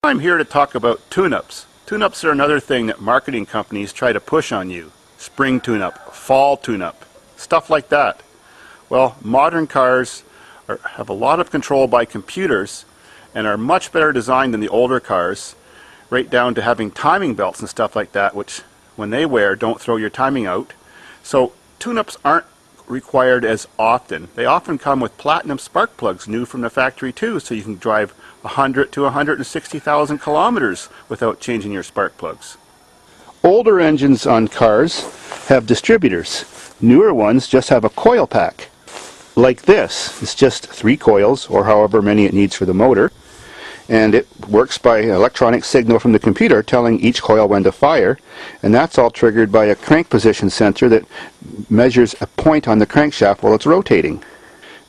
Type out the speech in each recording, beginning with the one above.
I'm here to talk about tune-ups. Tune-ups are another thing that marketing companies try to push on you. Spring tune-up, fall tune-up, stuff like that. Well, modern cars have a lot of control by computers and are much better designed than the older cars, right down to having timing belts and stuff like that, which when they wear don't throw your timing out. So tune-ups aren't required as often. They often come with platinum spark plugs new from the factory too, so you can drive 100 to 160,000 kilometers without changing your spark plugs. Older engines on cars have distributors. Newer ones just have a coil pack. Like this. It's just 3 coils, or however many it needs for the motor, and it works by electronic signal from the computer telling each coil when to fire, and that's all triggered by a crank position sensor that measures a point on the crankshaft while it's rotating.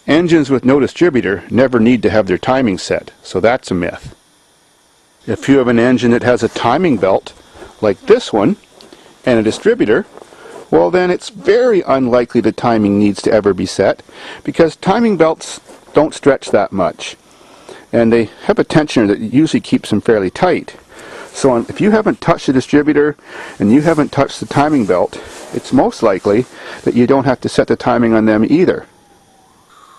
Engines with no distributor never need to have their timing set, so that's a myth. If you have an engine that has a timing belt, like this one, and a distributor, well then it's very unlikely the timing needs to ever be set, because timing belts don't stretch that much. And they have a tensioner that usually keeps them fairly tight. So if you haven't touched the distributor and you haven't touched the timing belt, it's most likely that you don't have to set the timing on them either.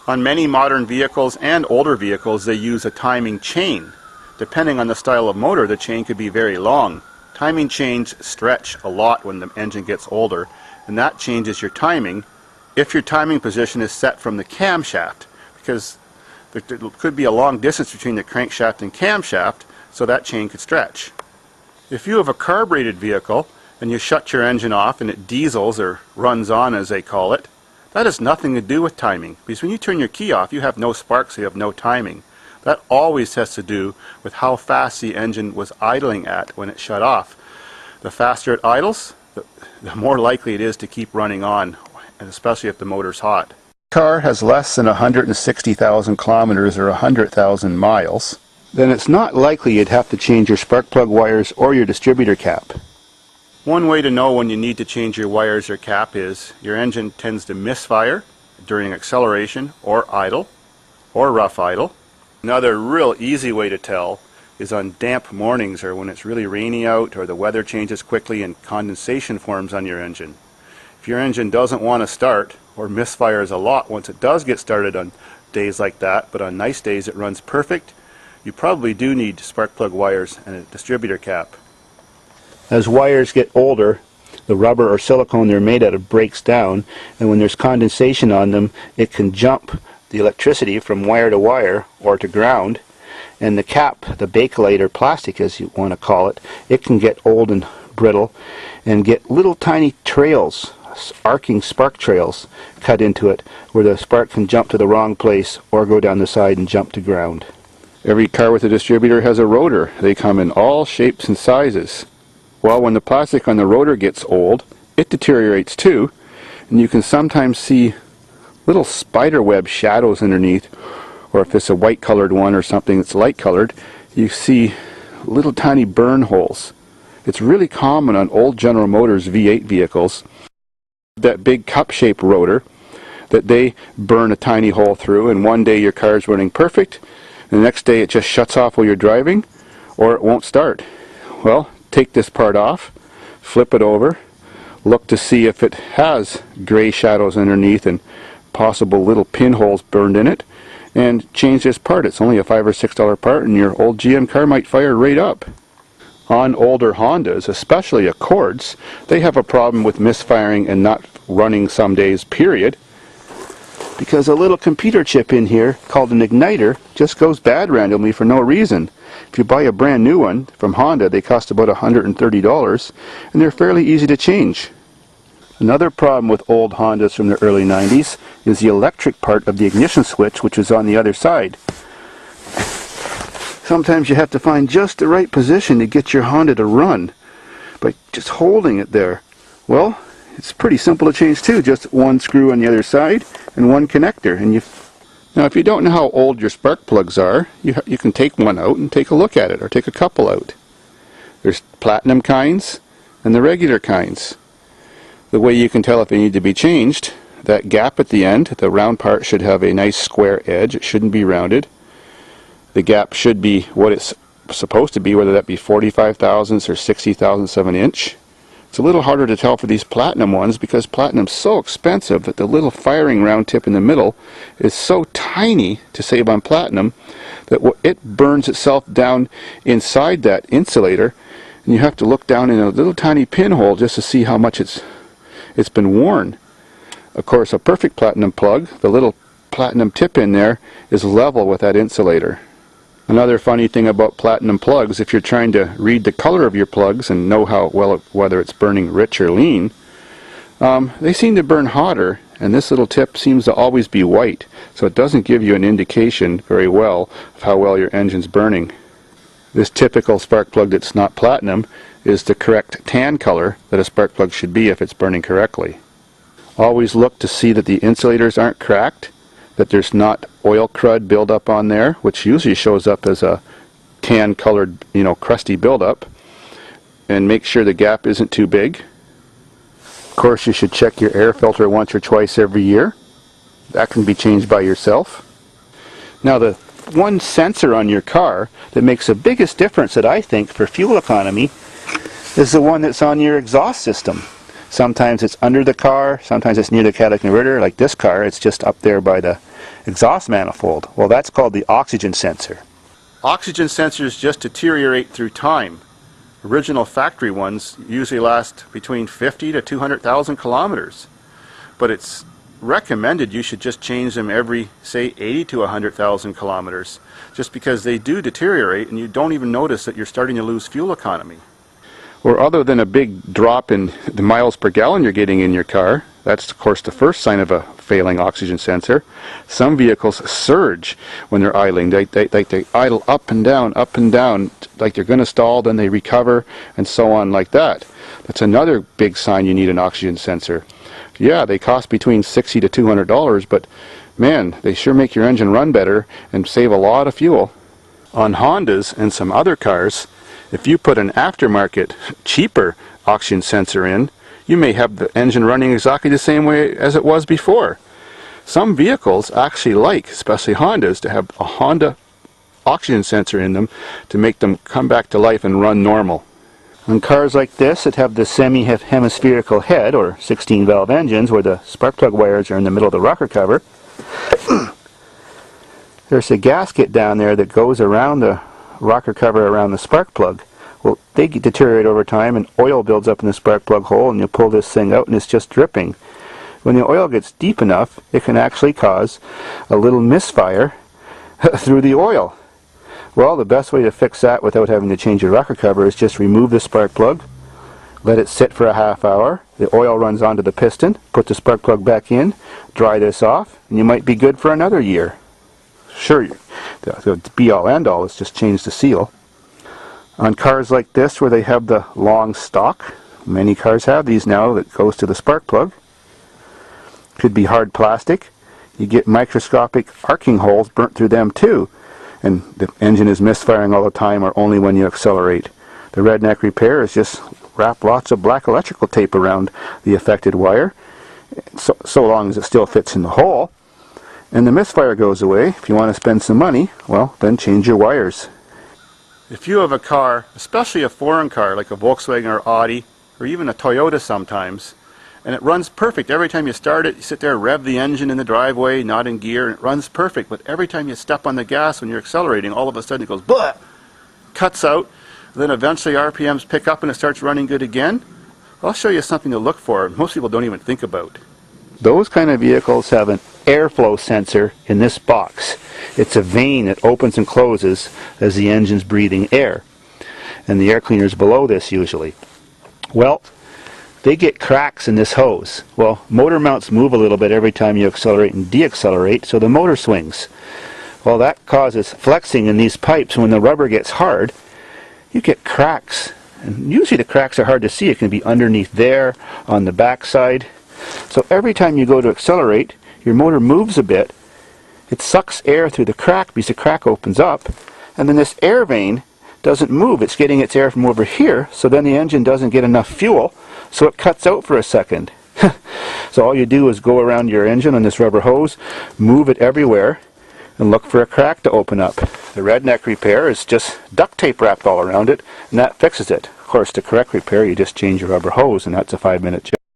On many modern vehicles and older vehicles, they use a timing chain. Depending on the style of motor, the chain could be very long. Timing chains stretch a lot when the engine gets older, and that changes your timing if your timing position is set from the camshaft, because there could be a long distance between the crankshaft and camshaft, so that chain could stretch. If you have a carbureted vehicle and you shut your engine off and it diesels, or runs on as they call it, that has nothing to do with timing, because when you turn your key off you have no spark, so you have no timing. That always has to do with how fast the engine was idling at when it shut off. The faster it idles, the more likely it is to keep running on, and especially if the motor's hot. Car has less than 160,000 kilometers or 100,000 miles, then it's not likely you'd have to change your spark plug wires or your distributor cap. One way to know when you need to change your wires or cap is your engine tends to misfire during acceleration or idle or rough idle. Another real easy way to tell is on damp mornings, or when it's really rainy out or the weather changes quickly and condensation forms on your engine. If your engine doesn't want to start or misfires a lot once it does get started on days like that, but on nice days it runs perfect, you probably do need spark plug wires and a distributor cap. As wires get older, the rubber or silicone they're made out of breaks down, and when there's condensation on them, it can jump the electricity from wire to wire or to ground, and the cap, the bakelite or plastic as you want to call it, it can get old and brittle and get little tiny trails, arcing spark trails cut into it, where the spark can jump to the wrong place or go down the side and jump to ground. Every car with a distributor has a rotor. They come in all shapes and sizes. Well, when the plastic on the rotor gets old, it deteriorates too, and you can sometimes see little spider web shadows underneath, or if it's a white colored one or something that's light colored, you see little tiny burn holes. It's really common on old General Motors V8 vehicles, that big cup-shaped rotor, that they burn a tiny hole through, and one day your car's running perfect, and the next day it just shuts off while you're driving, or it won't start. Well, take this part off, flip it over, look to see if it has gray shadows underneath and possible little pinholes burned in it, and change this part. It's only a $5 or $6 part, and your old GM car might fire right up. On older Hondas, especially Accords, they have a problem with misfiring and not running some days, period, because a little computer chip in here called an igniter just goes bad randomly for no reason. If you buy a brand new one from Honda, they cost about $130, and they're fairly easy to change. Another problem with old Hondas from the early 90s is the electric part of the ignition switch, which is on the other side. Sometimes you have to find just the right position to get your Honda to run by just holding it there. Well, it's pretty simple to change too. Just one screw on the other side and one connector. And now, if you don't know how old your spark plugs are, you can take one out and take a look at it, or take a couple out. There's platinum kinds and the regular kinds. The way you can tell if they need to be changed, that gap at the end, the round part should have a nice square edge. It shouldn't be rounded. The gap should be what it's supposed to be, whether that be 45 thousandths or 60 thousandths of an inch. It's a little harder to tell for these platinum ones because platinum's so expensive that the little firing round tip in the middle is so tiny to save on platinum that it burns itself down inside that insulator, and you have to look down in a little tiny pinhole just to see how much it's been worn. Of course, a perfect platinum plug, the little platinum tip in there, is level with that insulator. Another funny thing about platinum plugs, if you're trying to read the color of your plugs and know how well whether it's burning rich or lean, they seem to burn hotter, and this little tip seems to always be white, so it doesn't give you an indication very well of how well your engine's burning. This typical spark plug that's not platinum is the correct tan color that a spark plug should be if it's burning correctly. Always look to see that the insulators aren't cracked, that there's not oil crud buildup on there, which usually shows up as a tan colored, crusty buildup, and make sure the gap isn't too big. Of course, you should check your air filter once or twice every year. That can be changed by yourself. Now, the one sensor on your car that makes the biggest difference that I think for fuel economy is the one that's on your exhaust system. Sometimes it's under the car, sometimes it's near the catalytic converter. Like this car, it's just up there by the exhaust manifold. Well, that's called the oxygen sensor. Oxygen sensors just deteriorate through time. Original factory ones usually last between 50 to 200,000 kilometers. But it's recommended you should just change them every, say, 80 to 100,000 kilometers, just because they do deteriorate and you don't even notice that you're starting to lose fuel economy. Or other than a big drop in the miles per gallon you're getting in your car, that's of course the first sign of a failing oxygen sensor. Some vehicles surge when they're idling. They idle up and down, like they're going to stall, then they recover, and so on like that. That's another big sign you need an oxygen sensor. Yeah, they cost between $60 to $200, but man, they sure make your engine run better and save a lot of fuel. On Hondas and some other cars, if you put an aftermarket, cheaper oxygen sensor in, you may have the engine running exactly the same way as it was before. Some vehicles actually like, especially Hondas, to have a Honda oxygen sensor in them to make them come back to life and run normal. On cars like this that have the semi-hemispherical head, or 16-valve engines, where the spark plug wires are in the middle of the rocker cover, there's a gasket down there that goes around the rocker cover around the spark plug. Well, they deteriorate over time and oil builds up in the spark plug hole, and you pull this thing out and it's just dripping. When the oil gets deep enough, it can actually cause a little misfire through the oil. Well, the best way to fix that without having to change your rocker cover is just remove the spark plug, let it sit for a half hour, the oil runs onto the piston, put the spark plug back in, dry this off, and you might be good for another year. Sure, the be-all end-all is just change the seal. On cars like this where they have the long stock, many cars have these now that goes to the spark plug. Could be hard plastic. You get microscopic arcing holes burnt through them too, and the engine is misfiring all the time or only when you accelerate. The redneck repair is just wrap lots of black electrical tape around the affected wire, so long as it still fits in the hole, and the misfire goes away. If you want to spend some money, well, then change your wires. If you have a car, especially a foreign car like a Volkswagen or Audi, or even a Toyota sometimes, and it runs perfect every time you start it, you sit there, rev the engine in the driveway, not in gear, and it runs perfect, but every time you step on the gas when you're accelerating, all of a sudden it goes blah, cuts out, then eventually RPMs pick up and it starts running good again. I'll show you something to look for most people don't even think about. Those kind of vehicles have an airflow sensor in this box. It's a vane that opens and closes as the engine's breathing air, and the air cleaner is below this usually. Well, they get cracks in this hose. Well, motor mounts move a little bit every time you accelerate and deaccelerate, so the motor swings. Well, that causes flexing in these pipes. When the rubber gets hard, you get cracks, and usually the cracks are hard to see. It can be underneath there, on the back side. So every time you go to accelerate, your motor moves a bit. It sucks air through the crack because the crack opens up, and then this air vane doesn't move. It's getting its air from over here, so then the engine doesn't get enough fuel, so it cuts out for a second. So all you do is go around your engine on this rubber hose, move it everywhere, and look for a crack to open up. The redneck repair is just duct tape wrapped all around it, and that fixes it. Of course, the correct repair, you just change your rubber hose, and that's a 5-minute job.